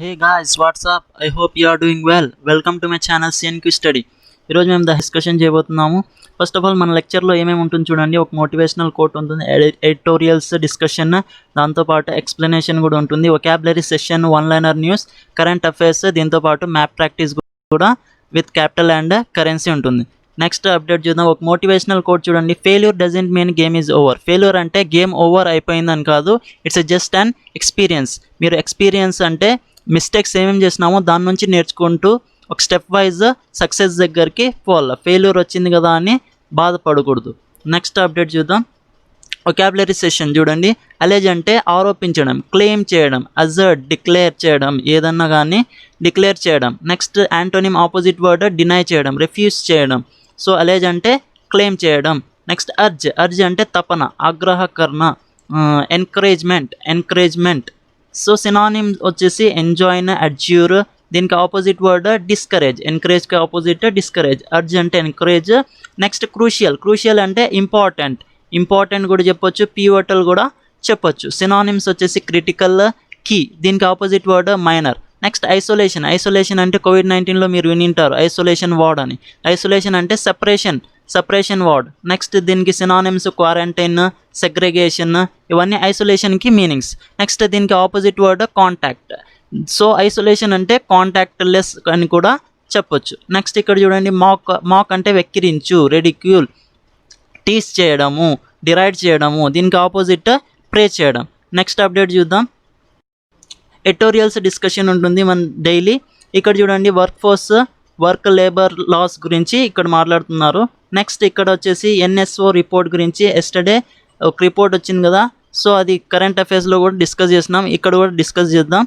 Hey guys, what's up? I hope you are doing well. Welcome to my channel CNQ Study. ఈరోజు మేము discussion చేయబోతున్నాము. First of all మన లెక్చర్లో ఏమేమి ఉంటుంది చూడండి. ఒక మోటివేషనల్ కోట్ ఉంటుంది, ఎడిటోరియల్స్ డిస్కషన్, దాంతోపాటు ఎక్స్ప్లెనేషన్ కూడా ఉంటుంది, vocabulary session, one liner news, current affairs, దీంతోపాటు మ్యాప్ ప్రాక్టీస్ కూడా విత్ క్యాపిటల్ అండ్ కరెన్సీ ఉంటుంది. నెక్స్ట్ అప్డేట్ చూద్దాం. ఒక మోటివేషనల్ కోట్ చూడండి. Failure doesn't mean game is over. Failure అంటే గేమ్ ఓవర్ అయిపోయిందని కాదు, ఇట్స్ జస్ట్ అన్ ఎక్స్పీరియన్స్. మీరు ఎక్స్పీరియన్స్ అంటే మిస్టేక్స్ ఏమేమి చేసినామో దాని నుంచి నేర్చుకుంటూ ఒక స్టెప్ వైజ్ సక్సెస్ దగ్గరికి పోవాలి. ఫెయిల్యూర్ వచ్చింది కదా అని బాధపడకూడదు. నెక్స్ట్ అప్డేట్ చూద్దాం. వొకాబులరీ సెషన్ చూడండి. అలెజ్ అంటే ఆరోపించడం, క్లెయిమ్ చేయడం, అజర్ట్ డిక్లేర్ చేయడం, ఏదన్నా కానీ డిక్లేర్ చేయడం. Next antonym opposite word deny చేయడం, రిఫ్యూజ్ చేయడం. సో అలెజ్ అంటే క్లెయిమ్ చేయడం. నెక్స్ట్ అర్జ్ అంటే తపన, ఆగ్రహకరణ, ఎంకరేజ్మెంట్. సో సినానిమ్ వచ్చేసి ఎంజాయ్న్, అడ్జ్యూర్. దీనికి ఆపోజిట్ వర్డ్ డిస్కరేజ్. ఎంకరేజ్కి ఆపోజిట్ డిస్కరేజ్. అర్జ్ అంటే ఎంకరేజ్. నెక్స్ట్ క్రూషియల్ అంటే ఇంపార్టెంట్ కూడా చెప్పొచ్చు, పివటల్ కూడా చెప్పొచ్చు. సినానిమ్స్ వచ్చేసి క్రిటికల్, కీ. దీనికి opposite word minor. Next isolation అంటే కోవిడ్-19లో మీరు వినింటారు ఐసోలేషన్ వార్డ్ అని. ఐసోలేషన్ అంటే సెపరేషన్ వార్డ్. నెక్స్ట్ దీనికి సినానిమ్స్ క్వారంటైన్, సెగ్రిగేషన్, ఇవన్నీ ఐసోలేషన్కి మీనింగ్స్. నెక్స్ట్ దీనికి opposite word contact. So isolation అంటే కాంటాక్ట్లెస్ అని కూడా చెప్పొచ్చు. నెక్స్ట్ ఇక్కడ చూడండి. మాక్ అంటే వెక్కిరించు, రెడిక్యూల్, టీస్ చేయడము, డిరైడ్ చేయడము. దీనికి ఆపోజిట్ ప్రే చేయడం. నెక్స్ట్ అప్డేట్ చూద్దాం. ఎడిటోరియల్స్ డిస్కషన్ ఉంటుంది మన డైలీ. ఇక్కడ చూడండి. వర్క్ లేబర్ లాస్ గురించి ఇక్కడ మాట్లాడుతున్నారు. నెక్స్ట్ ఇక్కడ వచ్చేసి ఎన్ఎస్ఓ రిపోర్ట్ గురించి ఎస్టర్డే ఒక రిపోర్ట్ వచ్చింది కదా, సో అది కరెంట్ అఫైర్స్లో కూడా డిస్కస్ చేసినాం, ఇక్కడ కూడా డిస్కస్ చేద్దాం.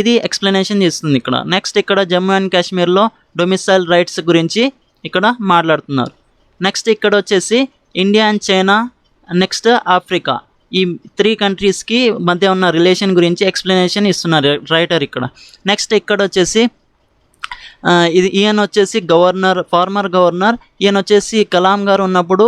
ఇది ఎక్స్ప్లెనేషన్ చేస్తుంది ఇక్కడ. నెక్స్ట్ ఇక్కడ జమ్మూ అండ్ కాశ్మీర్లో డొమిసైల్ రైట్స్ గురించి ఇక్కడ మాట్లాడుతున్నారు. నెక్స్ట్ ఇక్కడ వచ్చేసి India and China, next Africa, ఈ 3 కంట్రీస్కి మధ్య ఉన్న రిలేషన్ గురించి ఎక్స్ప్లెనేషన్ ఇస్తున్నారు రైటర్ ఇక్కడ. నెక్స్ట్ ఇక్కడ వచ్చేసి ఈయన వచ్చేసి ఫార్మర్ గవర్నర్. ఈయన వచ్చేసి కలాం గారు ఉన్నప్పుడు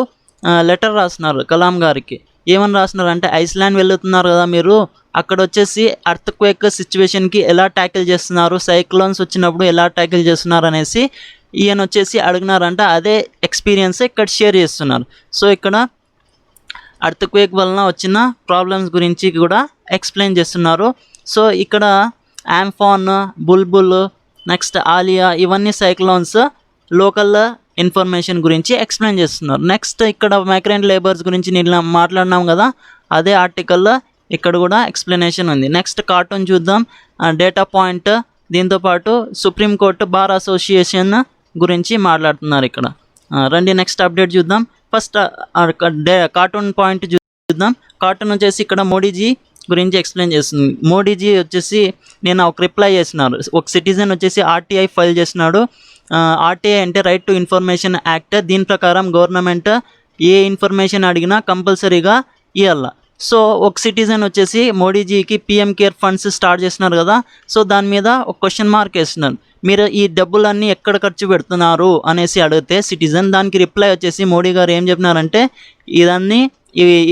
లెటర్ రాస్తున్నారు కలాం గారికి. ఏమని రాస్తున్నారు అంటే, ఐస్లాండ్ వెళ్తున్నారు కదా మీరు, అక్కడ వచ్చేసి అర్త్క్వేక్ సిచ్యువేషన్కి ఎలా ట్యాకిల్ చేస్తున్నారు, సైక్లోన్స్ వచ్చినప్పుడు ఎలా ట్యాకిల్ చేస్తున్నారు అనేసి ఈయన వచ్చేసి అడిగినారంట. అదే ఎక్స్పీరియన్స్ ఇక్కడ షేర్ చేస్తున్నారు. సో ఇక్కడ అర్త్క్వేక్ వలన వచ్చిన ప్రాబ్లమ్స్ గురించి కూడా ఎక్స్ప్లెయిన్ చేస్తున్నారు. సో ఇక్కడ ఆంఫాన్, బుల్బుల్, నెక్స్ట్ ఆలియా, ఇవన్నీ సైక్లోన్స్ లోకల్ ఇన్ఫర్మేషన్ గురించి ఎక్స్ప్లెయిన్ చేస్తున్నారు. నెక్స్ట్ ఇక్కడ మైగ్రెంట్ లేబర్స్ గురించి నేను మాట్లాడినాం కదా, అదే ఆర్టికల్లో ఇక్కడ కూడా ఎక్స్ప్లెనేషన్ ఉంది. నెక్స్ట్ కార్టూన్ చూద్దాం. డేటా పాయింట్, దీంతోపాటు సుప్రీంకోర్టు బార్ అసోసియేషన్ గురించి మాట్లాడుతున్నారు ఇక్కడ. రండి నెక్స్ట్ అప్డేట్ చూద్దాం. ఫస్ట్ కార్టూన్ పాయింట్ చూద్దాం. కార్టూన్ వచ్చేసి ఇక్కడ మోడీజీ గురించి ఎక్స్ప్లెయిన్ చేస్తుంది. మోడీజీ వచ్చేసి నేను ఒక రిప్లై చేసినారు. ఒక సిటిజన్ వచ్చేసి ఆర్టీఐ ఫైల్ చేసినాడు. ఆర్టీఐ అంటే రైట్ టు ఇన్ఫర్మేషన్ యాక్ట్. దీని ప్రకారం గవర్నమెంట్ ఏ ఇన్ఫర్మేషన్ అడిగినా కంపల్సరీగా ఇవ్వాల. సో ఒక సిటిజన్ వచ్చేసి మోడీజీకి పిఎం కేర్ ఫండ్స్ స్టార్ట్ చేస్తున్నారు కదా, సో దాని మీద ఒక క్వశ్చన్ మార్క్ వేస్తున్నారు. మీరు ఈ డబ్బులన్నీ ఎక్కడ ఖర్చు పెడుతున్నారు అనేసి అడిగితే సిటిజన్, దానికి రిప్లై వచ్చేసి మోడీ గారు ఏం చెప్పినారంటే,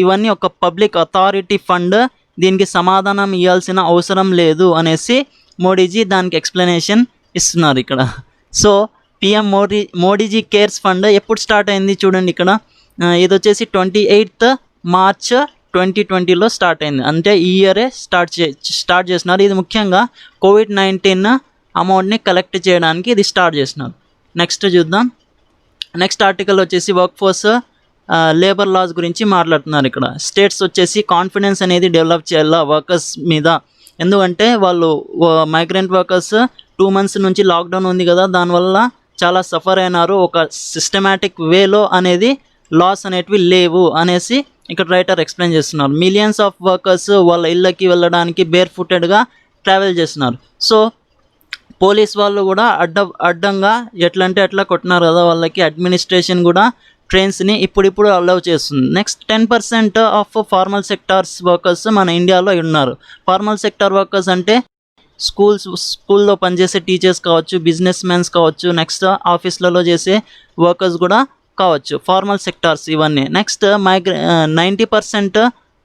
ఇవన్నీ ఒక పబ్లిక్ అథారిటీ ఫండ్, దీనికి సమాధానం ఇవ్వాల్సిన అవసరం లేదు అనేసి మోడీజీ దానికి ఎక్స్ప్లెనేషన్ ఇస్తున్నారు ఇక్కడ. So PM Modiji cares fund ఎప్పుడు స్టార్ట్ అయింది చూడండి ఇక్కడ. ఇది వచ్చేసి 28 మార్చ్ 2020లో స్టార్ట్ అయింది. అంటే ఈ ఇయరే స్టార్ట్ చేసినారు. ఇది ముఖ్యంగా కోవిడ్-19 అమౌంట్ని కలెక్ట్ చేయడానికి ఇది స్టార్ట్ చేసినారు. నెక్స్ట్ చూద్దాం. నెక్స్ట్ ఆర్టికల్ వచ్చేసి వర్క్ ఫోర్స్ లేబర్ లాస్ గురించి మాట్లాడుతున్నారు ఇక్కడ. స్టేట్స్ వచ్చేసి కాన్ఫిడెన్స్ అనేది డెవలప్ చేయాలా వర్కర్స్ మీద, ఎందుకంటే వాళ్ళు మైగ్రెంట్ వర్కర్స్ 2 months నుంచి లాక్డౌన్ ఉంది కదా, దానివల్ల చాలా సఫర్ అయినారు. ఒక సిస్టమాటిక్ వేలో అనేది లాస్ అనేటివి లేవు అనేసి ఇక్కడ రైటర్ ఎక్స్ప్లెయిన్ చేస్తున్నారు. మిలియన్స్ ఆఫ్ వర్కర్స్ వాళ్ళ ఇళ్ళకి వెళ్ళడానికి బేర్ ఫుటెడ్గా ట్రావెల్ చేస్తున్నారు. సో పోలీస్ వాళ్ళు కూడా అడ్డంగా ఎట్లా అంటే అట్లా కొట్టినారు కదా వాళ్ళకి. అడ్మినిస్ట్రేషన్ కూడా ట్రైన్స్ని ఇప్పుడు అలౌ చేస్తుంది. Next 10% of formal sectors workers మన ఇండియాలో ఉన్నారు. ఫార్మల్ సెక్టార్ వర్కర్స్ అంటే స్కూల్లో పనిచేసే టీచర్స్ కావచ్చు, బిజినెస్ మ్యాన్స్ కావచ్చు, నెక్స్ట్ ఆఫీస్లలో చేసే వర్కర్స్ కూడా కావచ్చు, ఫార్మల్ సెక్టార్స్ ఇవన్నీ. నెక్స్ట్ 90%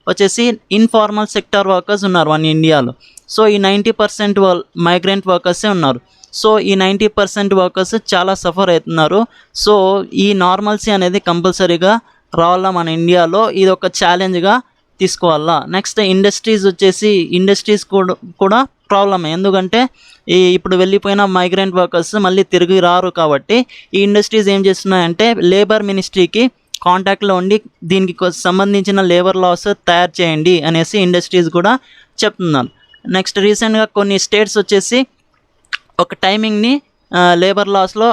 వచ్చేసి ఇన్ఫార్మల్ సెక్టార్ వర్కర్స్ ఉన్నారు మన ఇండియాలో. సో ఈ 90% మైగ్రెంట్ వర్కర్సే ఉన్నారు. సో ఈ 90% వర్కర్స్ చాలా సఫర్ అవుతున్నారు. సో ఈ నార్మల్సీ అనేది కంపల్సరీగా రావాలా మన ఇండియాలో, ఇది ఒక ఛాలెంజ్గా తీసుకోవాలా. నెక్స్ట్ ఇండస్ట్రీస్ కూడా ప్రాబ్లమే, ఎందుకంటే ఇప్పుడు వెళ్ళిపోయిన మైగ్రెంట్ వర్కర్స్ మళ్ళీ తిరిగి రారు. కాబట్టి ఈ ఇండస్ట్రీస్ ఏం చేస్తున్నాయంటే లేబర్ మినిస్ట్రీకి కాంటాక్ట్లో ఉండి దీనికి సంబంధించిన లేబర్ లాస్ తయారు చేయండి అనేసి ఇండస్ట్రీస్ కూడా చెప్తున్నారు. నెక్స్ట్ రీసెంట్గా కొన్ని స్టేట్స్ వచ్చేసి ఒక టైమింగ్ని లేబర్ లాస్లో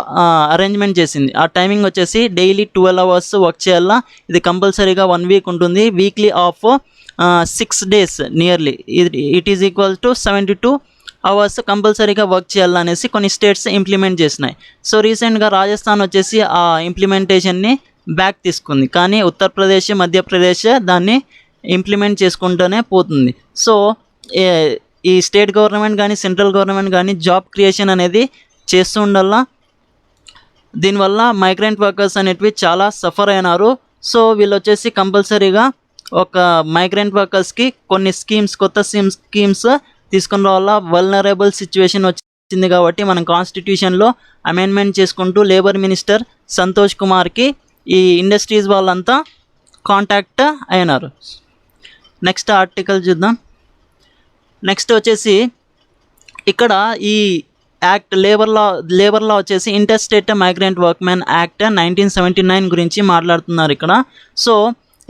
అరేంజ్మెంట్ చేసింది. ఆ టైమింగ్ వచ్చేసి డైలీ 12 hours వర్క్ చేయాలా. ఇది కంపల్సరీగా 1 week ఉంటుంది. Weekly off 6 days nearly it is equal to 72 hours కంపల్సరీగా వర్క్ చేయాలనేసి కొన్ని స్టేట్స్ ఇంప్లిమెంట్ చేసినాయి. సో రీసెంట్గా రాజస్థాన్ వచ్చేసి ఆ ఇంప్లిమెంటేషన్ని బ్యాక్ తీసుకుంది, కానీ ఉత్తరప్రదేశ్, మధ్యప్రదేశ్ దాన్ని ఇంప్లిమెంట్ చేసుకుంటూనే పోతుంది. సో ఈ స్టేట్ గవర్నమెంట్ కానీ సెంట్రల్ గవర్నమెంట్ కానీ జాబ్ క్రియేషన్ అనేది చేస్తూ ఉండాలా. దీనివల్ల మైగ్రెంట్ వర్కర్స్ అనేటివి చాలా సఫర్ అయినారు. సో వీళ్ళు వచ్చేసి కంపల్సరీగా ఒక మైగ్రెంట్ వర్కర్స్కి కొన్ని కొత్త స్కీమ్స్ తీసుకుని రావాలా. వల్నరబుల్ సిచ్యువేషన్ వచ్చింది కాబట్టి మనం కాన్స్టిట్యూషన్లో అమెండ్మెంట్ చేసుకుంటూ లేబర్ మినిస్టర్ సంతోష్ కుమార్కి ఈ ఇండస్ట్రీస్ వాళ్ళంతా కాంటాక్ట్ అయినారు. నెక్స్ట్ ఆర్టికల్ చూద్దాం. నెక్స్ట్ వచ్చేసి ఇక్కడ ఈ యాక్ట్ లేబర్ లా వచ్చేసి inter state migrant workmen act 1979 గురించి మాట్లాడుతున్నారు ఇక్కడ. సో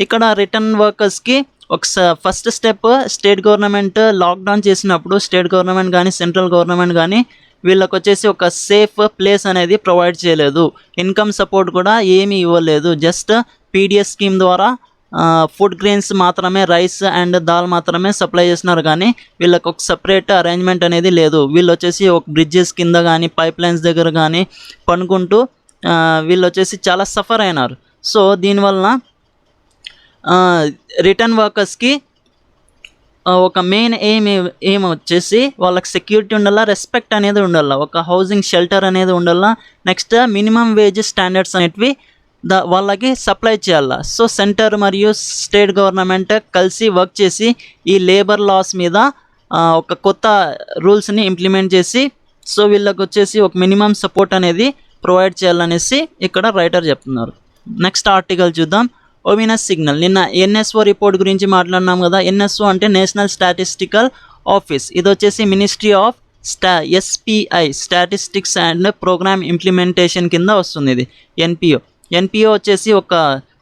ఇక్కడ రిటర్న్ వర్కర్స్కి ఒక first step, state government lockdown చేసినప్పుడు స్టేట్ గవర్నమెంట్ కానీ సెంట్రల్ గవర్నమెంట్ కానీ వీళ్ళకి వచ్చేసి ఒక సేఫ్ ప్లేస్ అనేది ప్రొవైడ్ చేయలేదు. ఇన్కమ్ సపోర్ట్ కూడా ఏమీ ఇవ్వలేదు. జస్ట్ పీడిఎస్ స్కీమ్ ద్వారా ఫుడ్ గ్రెయిన్స్ మాత్రమే, రైస్ అండ్ దాల్ మాత్రమే సప్లై చేస్తున్నారు, కానీ వీళ్ళకి ఒక సపరేట్ అరేంజ్మెంట్ అనేది లేదు. వీళ్ళు వచ్చేసి ఒక బ్రిడ్జెస్ కింద కానీ పైప్ లైన్స్ దగ్గర కానీ పనుకుంటూ వీళ్ళు వచ్చేసి చాలా సఫర్ అయినారు. సో దీనివలన రిటర్న్ వర్కర్స్కి ఒక మెయిన్ ఎయిమ్ వచ్చేసి వాళ్ళకి సెక్యూరిటీ ఉండాలా, రెస్పెక్ట్ అనేది ఉండాలా, ఒక హౌసింగ్ షెల్టర్ అనేది ఉండాలా. నెక్స్ట్ మినిమం వేజ్ స్టాండర్డ్స్ అనేటివి వాళ్ళకి సప్లై చేయాలా. సో సెంటర్ మరియు స్టేట్ గవర్నమెంట్ కలిసి వర్క్ చేసి ఈ లేబర్ లాస్ మీద ఒక కొత్త రూల్స్ని ఇంప్లిమెంట్ చేసి సో వీళ్ళకి వచ్చేసి ఒక మినిమం సపోర్ట్ అనేది ప్రొవైడ్ చేయాలనేసి ఇక్కడ రైటర్ చెప్తున్నారు. నెక్స్ట్ ఆర్టికల్ చూద్దాం. ఓమినస్ సిగ్నల్. నిన్న ఎన్ఎస్ఓ రిపోర్ట్ గురించి మాట్లాడినాం కదా. ఎన్ఎస్ఓ అంటే నేషనల్ స్టాటిస్టికల్ ఆఫీస్. ఇది వచ్చేసి ministry of SPI, statistics and programme implementation కింద వస్తుంది. ఇది ఎన్పిఓ వచ్చేసి ఒక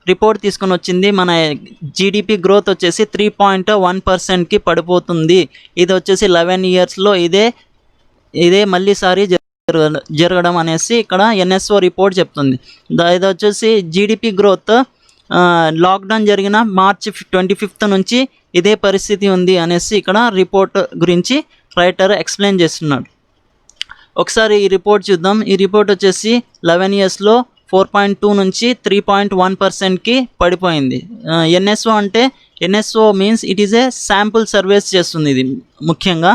రిపోర్ట్ తీసుకొని వచ్చింది. మన జీడిపి గ్రోత్ వచ్చేసి 3.1%కి పడిపోతుంది. ఇది వచ్చేసి 11 yearsలో ఇదే మళ్ళీసారి జరగడం అనేసి ఇక్కడ ఎన్ఎస్ఓ రిపోర్ట్ చెప్తుంది. ఇది వచ్చేసి జీడిపి గ్రోత్ లాక్డౌన్ జరిగిన March 25 నుంచి ఇదే పరిస్థితి ఉంది అనేసి ఇక్కడ రిపోర్ట్ గురించి రైటర్ ఎక్స్ప్లెయిన్ చేస్తున్నాడు. ఒకసారి ఈ రిపోర్ట్ చూద్దాం. ఈ రిపోర్ట్ వచ్చేసి 11 yearsలో 4.2 నుంచి 3.1%కి పడిపోయింది. ఎన్ఎస్ఓ అంటే NSO means it is a sample surveys చేస్తుంది. ఇది ముఖ్యంగా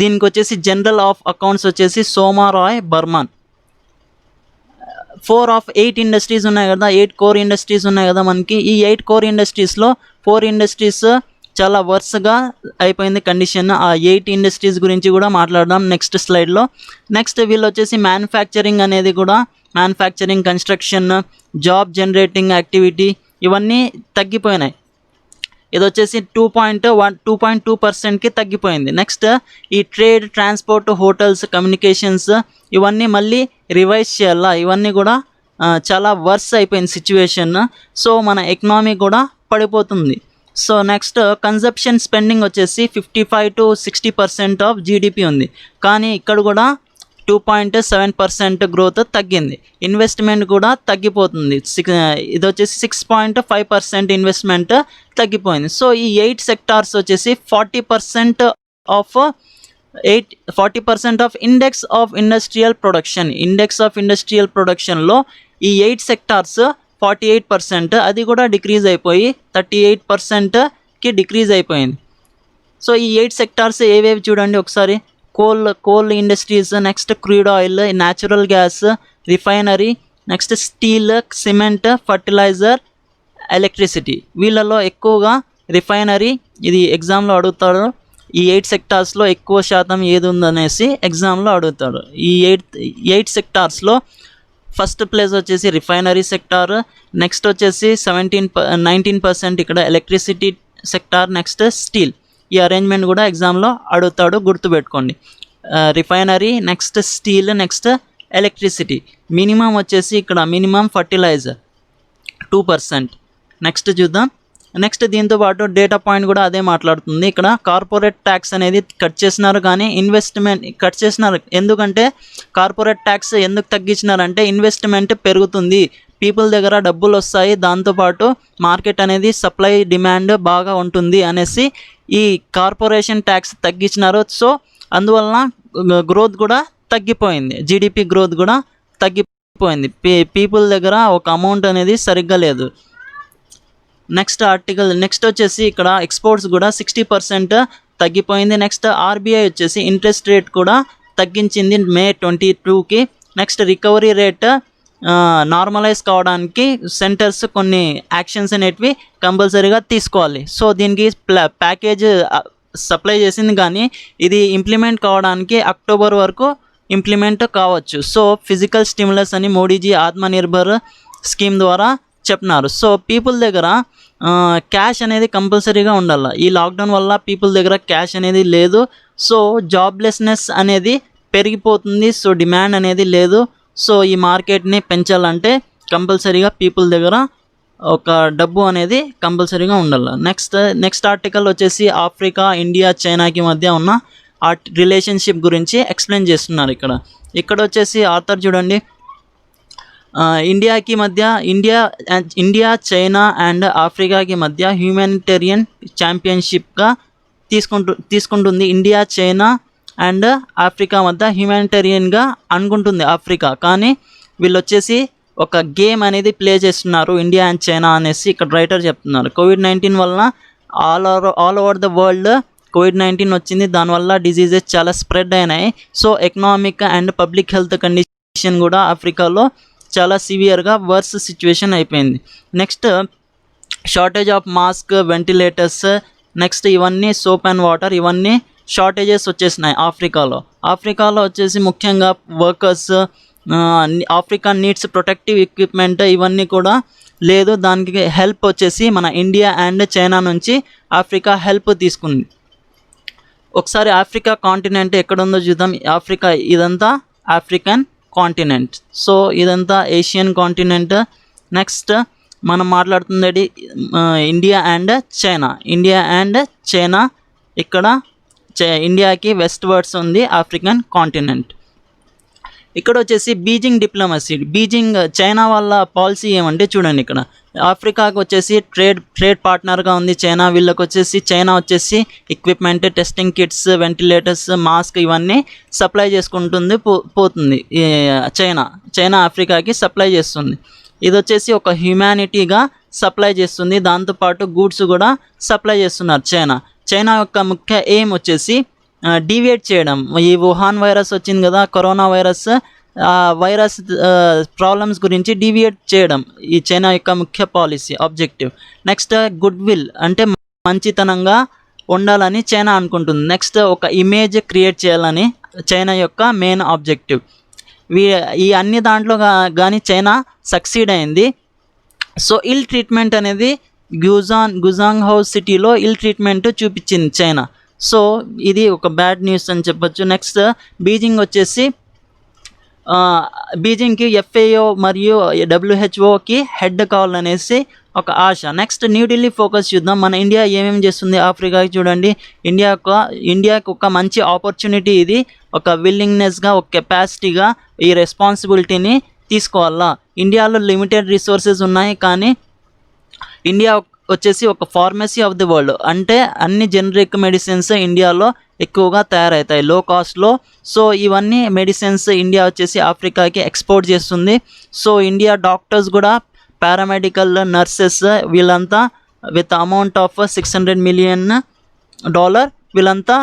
దీనికి వచ్చేసి జనరల్ ఆఫ్ అకౌంట్స్ వచ్చేసి సోమా రాయ్ బర్మన్. 4 of 8 ఇండస్ట్రీస్ ఉన్నాయి కదా, 8 core ఇండస్ట్రీస్ ఉన్నాయి కదా మనకి. ఈ 8 core ఇండస్ట్రీస్లో 4 ఇండస్ట్రీస్ చాలా వర్స్గా అయిపోయింది కండిషన్. ఆ 8 ఇండస్ట్రీస్ గురించి కూడా మాట్లాడదాం నెక్స్ట్ స్లైడ్లో. నెక్స్ట్ వీళ్ళు వచ్చేసి మ్యానుఫ్యాక్చరింగ్ అనేది కూడా, manufacturing, construction, job generating activity ఇవన్నీ తగ్గిపోయినాయి. ఇది వచ్చేసి 2.2%కి తగ్గిపోయింది. నెక్స్ట్ ఈ ట్రేడ్, ట్రాన్స్పోర్ట్, హోటల్స్, కమ్యూనికేషన్స్ ఇవన్నీ మళ్ళీ రివైజ్ చేయాలా. ఇవన్నీ కూడా చాలా వర్స్ అయిపోయింది సిచ్యువేషన్. సో మన ఎకనామీ కూడా పడిపోతుంది. సో నెక్స్ట్ కన్జంప్షన్ స్పెండింగ్ వచ్చేసి 55 to 60% ఆఫ్ జీడిపి ఉంది, కానీ ఇక్కడ కూడా 2.7% గ్రోత్ తగ్గింది. ఇన్వెస్ట్మెంట్ కూడా తగ్గిపోతుంది. ఇది వచ్చేసి 6.5% ఇన్వెస్ట్మెంట్ తగ్గిపోయింది. సో ఈ 8 సెక్టార్స్ వచ్చేసి 40% ఆఫ్ ఇండెక్స్ ఆఫ్ ఇండస్ట్రియల్ ప్రొడక్షన్లో ఈ 8 సెక్టార్స్ 48%, అది కూడా డిక్రీజ్ అయిపోయి 38%కి డిక్రీజ్ అయిపోయింది. సో ఈ 8 సెక్టార్స్ ఏవేవి చూడండి ఒకసారి. Coal industries, next crude oil, natural gas, refinery, next steel, cement, fertilizer, electricity. వీళ్ళలో ఎక్కువగా రిఫైనరీ, ఇది ఎగ్జామ్లో అడుగుతారు. ఈ 8 సెక్టార్స్లో ఎక్కువ శాతం ఏది ఉందనేసి ఎగ్జామ్లో అడుగుతాడు. ఈ 8 సెక్టార్స్లో ఫస్ట్ ప్లేస్ వచ్చేసి రిఫైనరీ సెక్టార్, నెక్స్ట్ వచ్చేసి 19% ఇక్కడ ఎలక్ట్రిసిటీ సెక్టార్, నెక్స్ట్ స్టీల్. ఈ అరేంజ్మెంట్ కూడా ఎగ్జామ్లో అడుగుతాడు, గుర్తుపెట్టుకోండి. Refinery, next steel, next electricity. Minimum వచ్చేసి ఇక్కడ మినిమం ఫర్టిలైజర్ 2%. నెక్స్ట్ చూద్దాం. నెక్స్ట్ దీంతో పాటు డేటా పాయింట్ కూడా అదే మాట్లాడుతుంది. ఇక్కడ కార్పొరేట్ ట్యాక్స్ అనేది కట్ చేసినారు, కానీ ఇన్వెస్ట్మెంట్ కట్ చేసినారు. ఎందుకంటే కార్పొరేట్ ట్యాక్స్ ఎందుకు తగ్గించినారంటే ఇన్వెస్ట్మెంట్ పెరుగుతుంది, పీపుల్ దగ్గర డబ్బులు వస్తాయి, దాంతోపాటు మార్కెట్ అనేది సప్లై డిమాండ్ బాగా ఉంటుంది అనేసి ఈ కార్పొరేషన్ ట్యాక్స్ తగ్గించినారు. సో అందువలన గ్రోత్ కూడా తగ్గిపోయింది, జీడిపి గ్రోత్ కూడా తగ్గిపోయింది. పీపుల్ దగ్గర ఒక అమౌంట్ అనేది సరిగ్గా లేదు. నెక్స్ట్ వచ్చేసి ఇక్కడ ఎక్స్పోర్ట్స్ కూడా 60% తగ్గిపోయింది. నెక్స్ట్ ఆర్బీఐ వచ్చేసి ఇంట్రెస్ట్ రేట్ కూడా తగ్గించింది May 22కి. నెక్స్ట్ రికవరీ రేట్ నార్మలైజ్ కావడానికి సెంటర్స్ కొన్ని యాక్షన్స్ అనేటివి కంపల్సరీగా తీసుకోవాలి. సో దీనికి ప్యాకేజ్ సప్లై చేసింది, కానీ ఇది ఇంప్లిమెంట్ కావడానికి అక్టోబర్ వరకు ఇంప్లిమెంట్ కావచ్చు. సో ఫిజికల్ స్టిమ్యులస్ అని మోడీజీ ఆత్మనిర్భర్ స్కీమ్ ద్వారా చెప్పినారు. సో పీపుల్ దగ్గర క్యాష్ అనేది కంపల్సరీగా ఉండాలి. ఈ లాక్డౌన్ వల్ల పీపుల్ దగ్గర క్యాష్ అనేది లేదు. సో జాబ్లెస్నెస్ అనేది పెరిగిపోతుంది. సో డిమాండ్ అనేది లేదు. సో ఈ మార్కెట్ని పెంచాలంటే కంపల్సరీగా పీపుల్ దగ్గర ఒక డబ్బు అనేది కంపల్సరీగా ఉండాలి. నెక్స్ట్ ఆర్టికల్ వచ్చేసి ఆఫ్రికా, ఇండియా, చైనాకి మధ్య ఉన్న రిలేషన్షిప్ గురించి ఎక్స్ప్లెయిన్ చేస్తున్నారు. ఇక్కడ వచ్చేసి ఆథర్ చూడండి, ఇండియా, చైనా అండ్ ఆఫ్రికాకి మధ్య హ్యూమానిటేరియన్ ఛాంపియన్షిప్గా తీసుకుంటుంది. ఇండియా, చైనా అండ్ ఆఫ్రికా మధ్య హ్యూమానిటేరియన్గా అనుకుంటుంది ఆఫ్రికా, కానీ వీళ్ళు వచ్చేసి ఒక గేమ్ అనేది ప్లే చేస్తున్నారు ఇండియా అండ్ చైనా అనేసి ఇక్కడ రైటర్ చెప్తున్నారు. కోవిడ్-19 వలన all over the world COVID-19 వచ్చింది. దానివల్ల డిజీజెస్ చాలా స్ప్రెడ్ అయినాయి. So economic and public health condition కూడా ఆఫ్రికాలో చాలా సివియర్గా వర్స్ సిచ్యువేషన్ అయిపోయింది. Next shortage of mask, ventilators, next ఇవన్నీ సోప్ అండ్ వాటర్, ఇవన్నీ షార్టేజెస్ వచ్చేసినాయి ఆఫ్రికాలో వచ్చేసి ముఖ్యంగా workers, Africa needs protective equipment ఇవన్నీ కూడా లేదు. దానికి హెల్ప్ వచ్చేసి మన ఇండియా అండ్ చైనా నుంచి ఆఫ్రికా హెల్ప్ తీసుకుంది. ఒకసారి ఆఫ్రికా కాంటినెంట్ ఎక్కడుందో చూద్దాం. ఇదంతా ఆఫ్రికన్ కాంటినెంట్. సో ఇదంతా ఏషియన్ కాంటినెంట్. నెక్స్ట్ మనం మాట్లాడుతుంది ఇండియా అండ్ చైనా. ఇక్కడ ఇండియాకి వెస్ట్ వర్డ్స్ ఉంది ఆఫ్రికన్ కాంటినెంట్. ఇక్కడ వచ్చేసి బీజింగ్ డిప్లొమసీ. చైనా వాళ్ళ పాలసీ ఏమంటే చూడండి, ఇక్కడ ఆఫ్రికాకి వచ్చేసి ట్రేడ్ పార్ట్నర్గా ఉంది చైనా. చైనా వచ్చేసి equipment, testing kits, ventilators, mask ఇవన్నీ సప్లై చేసుకుంటుంది పోతుంది. చైనా ఆఫ్రికాకి సప్లై చేస్తుంది. ఇది వచ్చేసి ఒక హ్యూమానిటీగా సప్లై చేస్తుంది. దాంతోపాటు గూడ్స్ కూడా సప్లై చేస్తున్నారు చైనా యొక్క ముఖ్య ఎయిమ్ వచ్చేసి డీవియేట్ చేయడం. ఈ వుహాన్ వైరస్ వచ్చింది కదా, కరోనా వైరస్ ప్రాబ్లమ్స్ గురించి డీవియేట్ చేయడం ఈ చైనా యొక్క ముఖ్య policy objective. Next good will అంటే మంచితనంగా ఉండాలని చైనా అనుకుంటుంది. నెక్స్ట్ ఒక ఇమేజ్ క్రియేట్ చేయాలని చైనా యొక్క మెయిన్ ఆబ్జెక్టివ్. ఈ అన్ని దాంట్లో కానీ చైనా సక్సీడ్ అయింది. సో ఇల్ ట్రీట్మెంట్ అనేది గుజాంగ్ హౌస్ సిటీలో ఇల్ ట్రీట్మెంట్ చూపించింది చైనా. సో ఇది ఒక బ్యాడ్ న్యూస్ అని చెప్పొచ్చు. నెక్స్ట్ బీజింగ్కి FAO మరియు WHOకి హెడ్ కావాలనేసి ఒక ఆశ. నెక్స్ట్ న్యూఢిల్లీ ఫోకస్ చూద్దాం. మన ఇండియా ఏమేమి చేస్తుంది ఆఫ్రికాకి చూడండి. ఇండియాకు ఒక మంచి ఆపర్చునిటీ ఇది. ఒక విల్లింగ్నెస్గా, ఒక కెపాసిటీగా ఈ రెస్పాన్సిబిలిటీని తీసుకోవాలా. ఇండియాలో లిమిటెడ్ రిసోర్సెస్ ఉన్నాయి, కానీ ఇండియా వచ్చేసి ఒక ఫార్మసీ ఆఫ్ ది వరల్డ్. అంటే అన్ని జనరిక్ మెడిసిన్స్ ఇండియాలో ఎక్కువగా తయారవుతాయి లో కాస్ట్లో. సో ఇవన్నీ మెడిసిన్స్ ఇండియా వచ్చేసి ఆఫ్రికాకి ఎక్స్పోర్ట్ చేస్తుంది. సో ఇండియా డాక్టర్స్ కూడా, పారామెడికల్ నర్సెస్ వీళ్ళంతా విత్ అమౌంట్ ఆఫ్ $600 million వీళ్ళంతా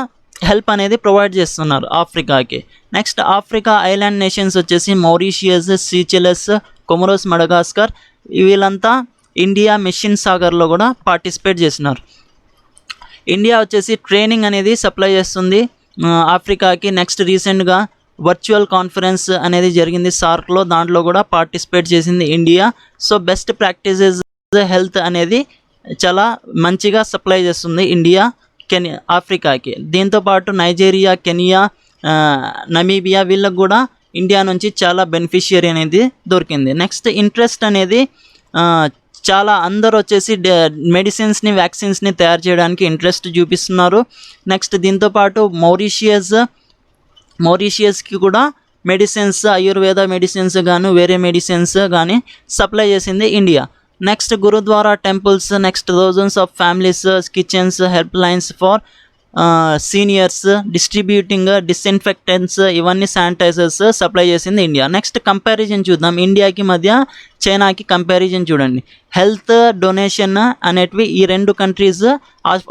హెల్ప్ అనేది ప్రొవైడ్ చేస్తున్నారు ఆఫ్రికాకి. నెక్స్ట్ ఆఫ్రికా ఐలాండ్ నేషన్స్ వచ్చేసి మౌరిషియస్, సీచెలస్, కొమరోస్, మడగాస్కర్ వీళ్ళంతా ఇండియా మిషన్ సాగర్లో కూడా పార్టిసిపేట్ చేసినారు. ఇండియా వచ్చేసి ట్రైనింగ్ అనేది సప్లై చేస్తుంది ఆఫ్రికాకి. నెక్స్ట్ రీసెంట్గా వర్చువల్ కాన్ఫరెన్స్ అనేది జరిగింది సార్క్లో, దాంట్లో కూడా పార్టిసిపేట్ చేసింది India. So best practices health అనేది చాలా మంచిగా సప్లై చేస్తుంది ఇండియా ఆఫ్రికాకి. దీంతోపాటు నైజీరియా, కెనియా, నమీబియా వీళ్ళకు కూడా ఇండియా నుంచి చాలా బెనిఫిషియరీ అనేది దొరికింది. నెక్స్ట్ ఇంట్రెస్ట్ అనేది చాలా అందరూ వచ్చేసి మెడిసిన్స్ని, వ్యాక్సిన్స్ని తయారు చేయడానికి ఇంట్రెస్ట్ చూపిస్తున్నారు. నెక్స్ట్ దీంతోపాటు మౌరీషియస్కి కూడా మెడిసిన్స్, ఆయుర్వేద మెడిసిన్స్ కానీ వేరే మెడిసిన్స్ కానీ సప్లై చేసింది India. Next gurdwara temples, next thousands of families, kitchens, help lines for seniors, distributing disinfectants, ఇవన్నీ శానిటైజర్స్ సప్లై చేసింది ఇండియా. నెక్స్ట్ కంపారిజన్ చూద్దాం, ఇండియాకి మధ్య చైనాకి కంపారిజన్ చూడండి. హెల్త్ డొనేషన్ అనేటివి ఈ రెండు కంట్రీస్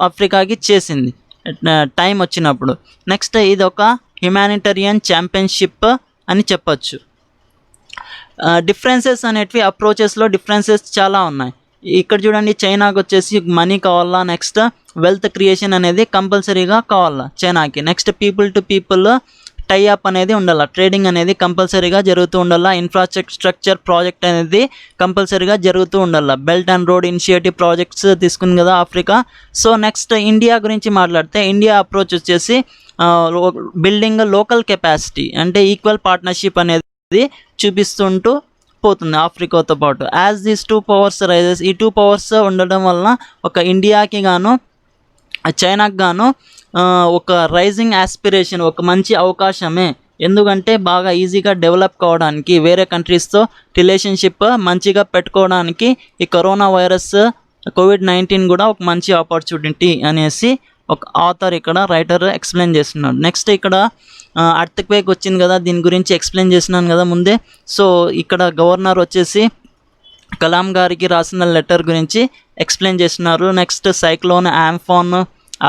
ఆఫ్రికాకి చేసింది టైం వచ్చినప్పుడు. నెక్స్ట్ ఇది ఒక హ్యుమానిటరియన్ ఛాంపియన్షిప్ అని చెప్పచ్చు. డిఫరెన్సెస్ అనేటివి అప్రోచెస్లో డిఫరెన్సెస్ చాలా ఉన్నాయి. ఇక్కడ చూడండి, చైనాకి వచ్చేసి మనీ కావాలా, నెక్స్ట్ వెల్త్ క్రియేషన్ అనేది కంపల్సరీగా కావాలా చైనాకి. Next people to people tie up అనేది ఉండాలి, ట్రేడింగ్ అనేది కంపల్సరీగా జరుగుతూ ఉండాలి, ఇన్ఫ్రాస్ట్రక్చర్ ప్రాజెక్ట్ అనేది కంపల్సరీగా జరుగుతూ ఉండాలి. Belt and road initiative projects తీసుకుంది కదా ఆఫ్రికా. సో నెక్స్ట్ ఇండియా గురించి మాట్లాడితే, ఇండియా అప్రోచ్ వచ్చేసి బిల్డింగ్ లోకల్ కెపాసిటీ అంటే ఈక్వల్ పార్ట్నర్షిప్ అనేది చూపిస్తుంటూ పోతుంది ఆఫ్రికాతో పాటు. As these two powers rises, ఈ టూ పవర్స్ ఉండడం వలన ఒక ఇండియాకి గాను చైనాకి గాను ఒక రైజింగ్ ఆస్పిరేషన్, ఒక మంచి అవకాశమే. ఎందుకంటే బాగా ఈజీగా డెవలప్ కావడానికి, వేరే కంట్రీస్తో రిలేషన్షిప్ మంచిగా పెట్టుకోవడానికి ఈ కరోనా వైరస్ కోవిడ్-19 కూడా ఒక మంచి ఆపర్చునిటీ అనేసి ఒక ఆథర్ ఇక్కడ రైటర్ ఎక్స్ప్లెయిన్ చేస్తున్నాడు. నెక్స్ట్ ఇక్కడ అర్త్క్వేక్ వచ్చింది కదా, దీని గురించి ఎక్స్ప్లెయిన్ చేసినాను కదా ముందే. సో ఇక్కడ గవర్నర్ వచ్చేసి కలాం గారికి రాసిన లెటర్ గురించి ఎక్స్ప్లెయిన్ చేస్తున్నారు. Next cyclone Amphan,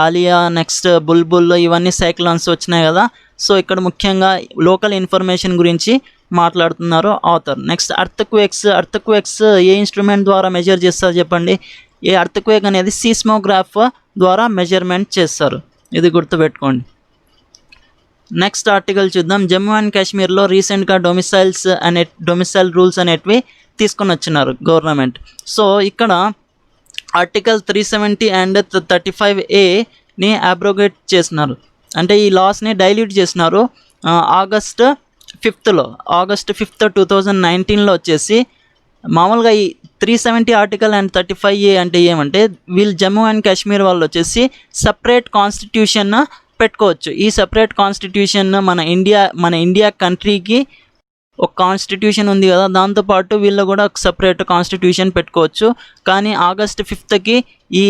Alia, next బుల్బుల్, ఇవన్నీ సైక్లోన్స్ వచ్చినాయి కదా. సో ఇక్కడ ముఖ్యంగా లోకల్ ఇన్ఫర్మేషన్ గురించి మాట్లాడుతున్నారు ఆథర్. నెక్స్ట్ అర్త్క్వేక్స్ ఏ ఇన్స్ట్రుమెంట్ ద్వారా మెజర్ చేస్తారు చెప్పండి? ఈ అర్త్క్వేక్ అనేది సీస్మోగ్రాఫ్ ద్వారా మెజర్మెంట్ చేస్తారు, ఇది గుర్తుపెట్టుకోండి. నెక్స్ట్ ఆర్టికల్ చూద్దాం. జమ్మూ అండ్ కాశ్మీర్లో రీసెంట్గా డొమిసైల్ రూల్స్ అనేటివి తీసుకొని వచ్చినారు గవర్నమెంట్. సో ఇక్కడ ఆర్టికల్ 370 అండ్ 35A అబ్రోగేట్ చేసినారు, అంటే ఈ లాస్ని డైల్యూట్ చేసినారు. ఆగస్ట్ 5, 2019లో వచ్చేసి మామూలుగా ఈ 370 ఆర్టికల్ అండ్ 35A అంటే ఏమంటే, వీళ్ళు జమ్మూ అండ్ కాశ్మీర్ వాళ్ళు వచ్చేసి సపరేట్ కాన్స్టిట్యూషన్ పెట్టుకోవచ్చు. ఈ సపరేట్ కాన్స్టిట్యూషన్ మన ఇండియా కంట్రీకి ఒక కాన్స్టిట్యూషన్ ఉంది కదా, దాంతోపాటు వీళ్ళు కూడా ఒక సపరేట్ కాన్స్టిట్యూషన్ పెట్టుకోవచ్చు. కానీ ఆగస్ట్ 5కి ఈ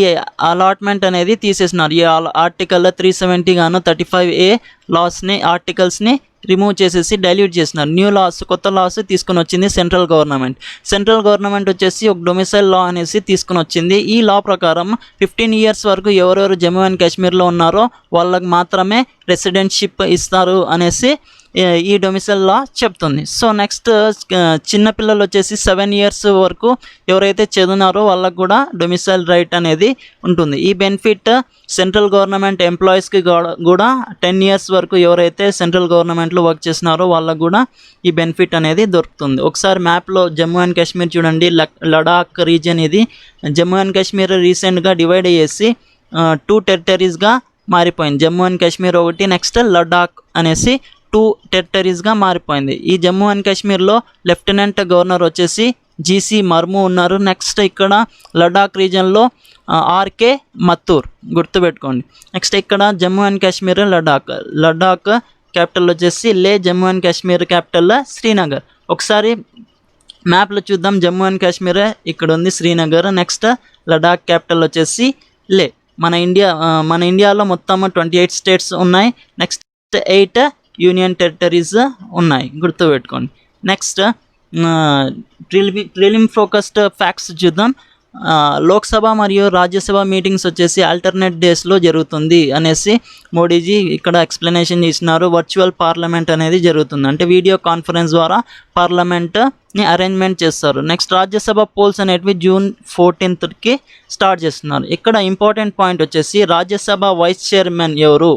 అలాట్మెంట్ అనేది తీసేసినారు. ఈ ఆర్టికల్ 370 గాను 35A ఆర్టికల్స్ని రిమూవ్ చేసేసి డైల్యూట్ చేసినారు. కొత్త లాస్ తీసుకుని వచ్చింది సెంట్రల్ గవర్నమెంట్ వచ్చేసి ఒక డొమిసైల్ లా అనేసి తీసుకుని వచ్చింది. ఈ లా ప్రకారం 15 years వరకు ఎవరెవరు జమ్మూ అండ్ కాశ్మీర్లో ఉన్నారో వాళ్ళకి మాత్రమే రెసిడెంట్షిప్ ఇస్తారు అనేసి ఈ డొమిసైల్ లా చెప్తుంది. సో నెక్స్ట్ చిన్నపిల్లలు వచ్చేసి 7 years వరకు ఎవరైతే చదివినారో వాళ్ళకు కూడా డొమిసైల్ రైట్ అనేది ఉంటుంది. ఈ బెనిఫిట్ సెంట్రల్ గవర్నమెంట్ ఎంప్లాయీస్కి కూడా 10 years వరకు ఎవరైతే సెంట్రల్ గవర్నమెంట్లో వర్క్ చేసినారో వాళ్ళకు కూడా ఈ బెనిఫిట్ అనేది దొరుకుతుంది. ఒకసారి మ్యాప్లో జమ్మూ అండ్ కాశ్మీర్ చూడండి, లడాక్ రీజియన్ ఇది. జమ్మూ అండ్ కాశ్మీర్ రీసెంట్గా డివైడ్ అయ్యేసి 2 టెరిటరీస్గా మారిపోయింది. జమ్మూ అండ్ కాశ్మీర్ ఒకటి, నెక్స్ట్ లడాక్ అనేసి 2 టెరిటరీస్గా మారిపోయింది. ఈ జమ్మూ అండ్ కాశ్మీర్లో లెఫ్టినెంట్ గవర్నర్ వచ్చేసి జీసీ మర్ము ఉన్నారు. నెక్స్ట్ ఇక్కడ లడాక్ రీజియన్లో ఆర్కే మథూర్, గుర్తుపెట్టుకోండి. నెక్స్ట్ ఇక్కడ జమ్మూ అండ్ కాశ్మీర్ లడాక్ క్యాపిటల్ వచ్చేసి జమ్మూ అండ్ కాశ్మీర్ క్యాపిటల్ శ్రీనగర్. ఒకసారి మ్యాప్లో చూద్దాం, జమ్మూ అండ్ కాశ్మీర్ ఇక్కడ ఉంది, శ్రీనగర్. నెక్స్ట్ లడాక్ క్యాపిటల్ వచ్చేసి మన ఇండియాలో మొత్తం 28 states ఉన్నాయి. నెక్స్ట్ 8 యూనియన్ టెరిటరీస్ ఉన్నాయి, గుర్తుపెట్టుకోండి. నెక్స్ట్ ప్రిలిమ్ ఫోకస్డ్ ఫ్యాక్ట్స్ చూద్దాం. లోక్సభ మరియు రాజ్యసభ మీటింగ్స్ వచ్చేసి ఆల్టర్నేట్ డేస్లో జరుగుతుంది అనేసి మోడీజీ ఇక్కడ ఎక్స్ప్లెనేషన్ చేసినారు. వర్చువల్ పార్లమెంట్ అనేది జరుగుతుంది, అంటే వీడియో కాన్ఫరెన్స్ ద్వారా పార్లమెంట్ని అరేంజ్మెంట్ చేస్తారు. నెక్స్ట్ రాజ్యసభ పోల్స్ అనేటివి జూన్ 14కి స్టార్ట్ చేస్తున్నారు. ఇక్కడ ఇంపార్టెంట్ పాయింట్ వచ్చేసి రాజ్యసభ వైస్ చైర్మన్ ఎవరు?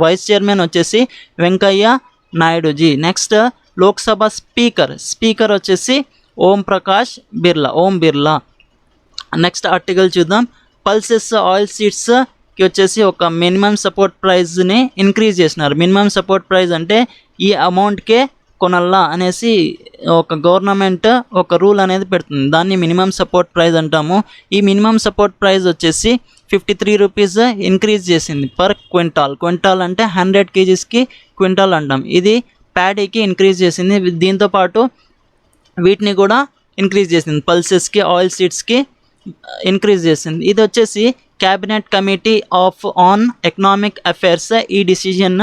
వైస్ చైర్మన్ వచ్చేసి వెంకయ్య నాయుడుజీ. నెక్స్ట్ లోక్సభ స్పీకర్ వచ్చేసి ఓం బిర్లా. నెక్స్ట్ ఆర్టికల్ చూద్దాం. పల్సెస్ ఆయిల్ సీడ్స్కి వచ్చేసి ఒక మినిమం సపోర్ట్ ప్రైస్ని ఇంక్రీజ్ చేసినారు. మినిమం సపోర్ట్ ప్రైస్ అంటే ఈ అమౌంట్కే కొనల్లా అనేసి ఒక గవర్నమెంట్ ఒక రూల్ అనేది పెడుతుంది, దాన్ని మినిమం సపోర్ట్ ప్రైస్ అంటాము. ఈ మినిమం సపోర్ట్ ప్రైస్ వచ్చేసి 53 రూపీస్ ఇంక్రీజ్ చేసింది పర్ క్వింటాల్ అంటే 100 kgsకి క్వింటాల్ అంటాం. ఇది ప్యాడీకి ఇంక్రీజ్ చేసింది. దీంతోపాటు వీటిని కూడా ఇంక్రీజ్ చేసింది, పల్సెస్కి ఆయిల్ సీడ్స్కి ఇంక్రీజ్ చేసింది. ఇది వచ్చేసి cabinet committee on economic affairs ఈ డిసిజన్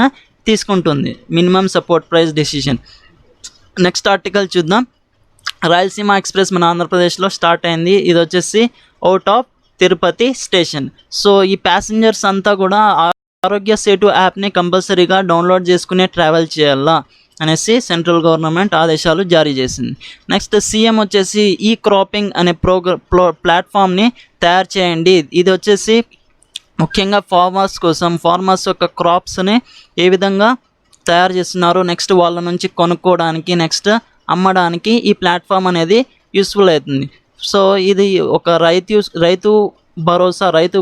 తీసుకుంటుంది, minimum support price decision. Next article చూద్దాం. రాయలసీమ ఎక్స్ప్రెస్ మన ఆంధ్రప్రదేశ్లో స్టార్ట్ అయింది. ఇది వచ్చేసి out of Tirupati station. So ఈ ప్యాసింజర్స్ అంతా కూడా ఆరోగ్య సేతు యాప్ని కంపల్సరీగా డౌన్లోడ్ చేసుకునే ట్రావెల్ చేయాలా అనేసి సెంట్రల్ గవర్నమెంట్ ఆదేశాలు జారీ చేసింది. నెక్స్ట్ సీఎం వచ్చేసి ఈ క్రాపింగ్ అనే ప్లాట్ఫామ్ని తయారు చేయండి. ఇది వచ్చేసి ముఖ్యంగా ఫార్మర్స్ యొక్క క్రాప్స్ని ఏ విధంగా తయారు చేస్తున్నారు, నెక్స్ట్ వాళ్ళ నుంచి కొనుక్కోవడానికి, నెక్స్ట్ అమ్మడానికి ఈ ప్లాట్ఫామ్ అనేది యూస్ఫుల్ అవుతుంది. సో ఇది ఒక రైతు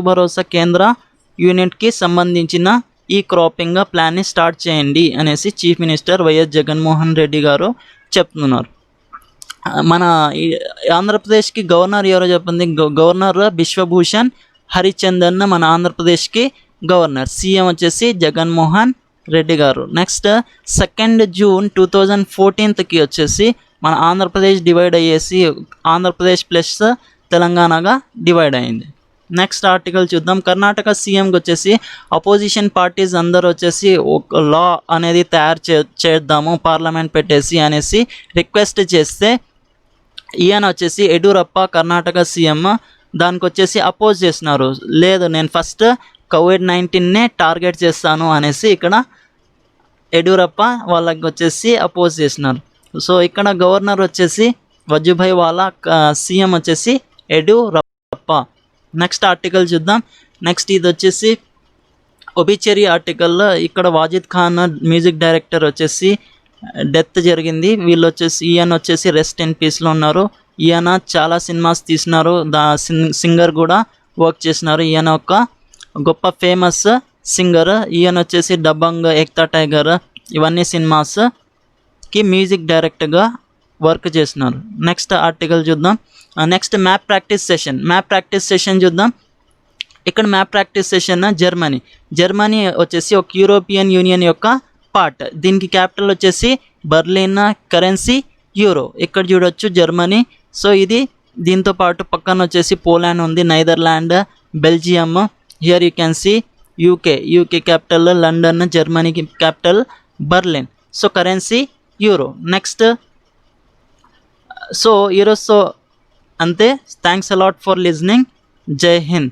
భరోసా కేంద్ర యూనిట్కి సంబంధించిన ఈ క్రాపింగ్ ప్లాన్ని స్టార్ట్ చేయండి అనేసి chief minister YS Jaganmohan Reddy గారు చెప్తున్నారు. మన ఆంధ్రప్రదేశ్కి గవర్నర్ ఎవరో చెప్పింది, గవర్నర్ బిశ్వభూషణ్ హరిచందన్ మన ఆంధ్రప్రదేశ్కి గవర్నర్. సీఎం వచ్చేసి జగన్మోహన్ రెడ్డి గారు. నెక్స్ట్ 2 జూన్ 2014కి వచ్చేసి మన ఆంధ్రప్రదేశ్ డివైడ్ అయ్యేసి ఆంధ్రప్రదేశ్ ప్లస్ తెలంగాణగా డివైడ్ అయింది. నెక్స్ట్ ఆర్టికల్ చూద్దాం. కర్ణాటక సీఎంకి వచ్చేసి అపోజిషన్ పార్టీస్ అందరూ వచ్చేసి ఒక లా అనేది తయారు చేద్దాము పార్లమెంట్ పెట్టేసి అనేసి రిక్వెస్ట్ చేస్తే ఈయన వచ్చేసి యడ్యూరప్ప కర్ణాటక సీఎం దానికి వచ్చేసి అపోజ్ చేస్తున్నారు. లేదు, నేను ఫస్ట్ COVID-19నే టార్గెట్ చేస్తాను అనేసి ఇక్కడ యడ్యూరప్ప వాళ్ళకి వచ్చేసి అపోజ్ చేసినారు. సో ఇక్కడ గవర్నర్ వచ్చేసి వజుభాయ్ వాలా, సీఎం వచ్చేసి యడ్యూరప్ప. నెక్స్ట్ ఆర్టికల్ చూద్దాం. నెక్స్ట్ ఇది వచ్చేసి ఒబిచరీ ఆర్టికల్లో ఇక్కడ వాజిద్ ఖాన్ మ్యూజిక్ డైరెక్టర్ వచ్చేసి డెత్ జరిగింది. ఈయన వచ్చేసి రెస్ట్ ఇన్ పీస్లో ఉన్నారు. ఈయన చాలా సినిమాస్ తీసినారు, సింగర్ కూడా వర్క్ చేసినారు. ఈయన ఒక గొప్ప ఫేమస్ సింగర్. ఈయన వచ్చేసి డబ్బంగ్, ఏక్తా టైగర్ ఇవన్నీ సినిమాస్కి మ్యూజిక్ డైరెక్టర్గా వర్క్ చేసినారు. నెక్స్ట్ ఆర్టికల్ చూద్దాం. నెక్స్ట్ మ్యాప్ ప్రాక్టీస్ సెషన్ చూద్దాం. ఇక్కడ మ్యాప్ ప్రాక్టీస్ సెషన్ జర్మనీ వచ్చేసి ఒక యూరోపియన్ యూనియన్ యొక్క పార్ట్. దీనికి క్యాపిటల్ వచ్చేసి బర్లిన్, కరెన్సీ యూరో. ఇక్కడ చూడొచ్చు జర్మనీ. సో ఇది దీంతో పాటు పక్కన వచ్చేసి పోలాండ్ ఉంది, Netherland, Belgium. Here you can see UK capital London, Germany capital Berlin. So currency euro. Next so ఈరోజు అంతే. Thanks a lot for listening. Jai Hind.